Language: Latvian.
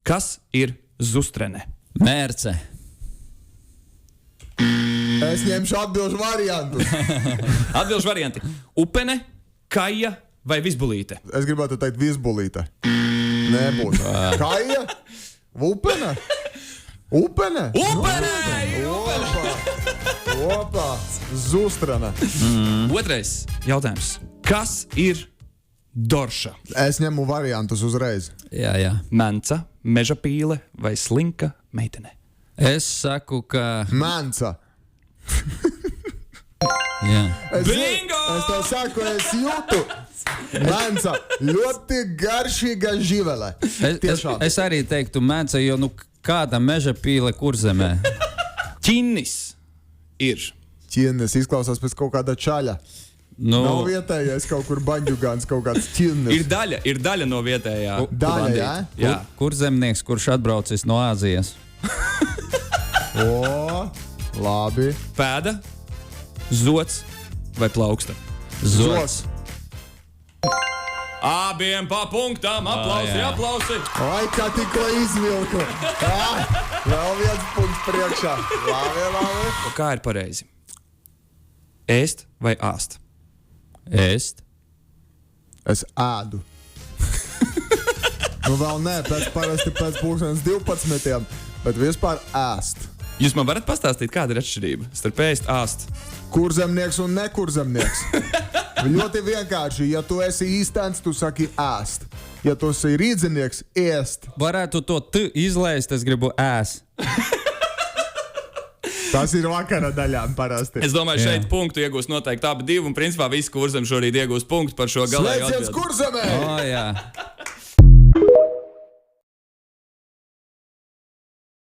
Kas ir zustrene? Mērce. Es ņemšu atbilžu variantu. Atbilžu varianti. Upene, kaja vai visbulīte? Es gribētu teikt visbulīte. Nebūs. Kaja? Upene? Upene? Opa! Zustrana. Otrais jautājums. Kas ir dorša? Es ņemu variantus uzreiz. Jā. Menca, meža pīle vai slinka meitene? Es saku, ka... Menca. Jā. Bingo! Es tev saku, es jūtu. Menca. Ļoti garšīga živele. Tiešām. Es arī teiktu mērce, jo kāda meža pīle Kurzemē? Ķinnis ir. Ķinnis izklausās pēc kaut kāda čaļa. Nav vietējais kaut kur baņģugāns, kaut kāds ķinnis. Ir daļa no vietējā. Daļa, jā? Jā. Kurzemnieks, kurš atbraucis no Āzijas? O, labi. Pēda, zods vai plauksta? Zods. Abiem pa punktam, aplausi. Ai, kā tikko izvilku. Vēl viens punkts priekšā. Labi. Kā ir pareizi? Ēst vai āst? Ēst. Es ēdu. Vēl nē, parasti pēc 12, bet vispār ēst. Jūs man varat pastāstīt, kāda ir atšķirība starp ēst, āst? Kurzemnieks un nekurzemnieks. Ļoti vienkārši. Ja tu esi īstens, tu saki ēst. Ja tu esi rīdzinieks, ēst. Varētu to izlaist, es gribu ēst. Tas ir vakara daļām parasti. Es domāju, šeit punktu iegūs noteikti abi divi, un principā visi Kurzem šorīt iegūs punktu par šo galējo atbildi. Sveiciens Kurzemē! Jā.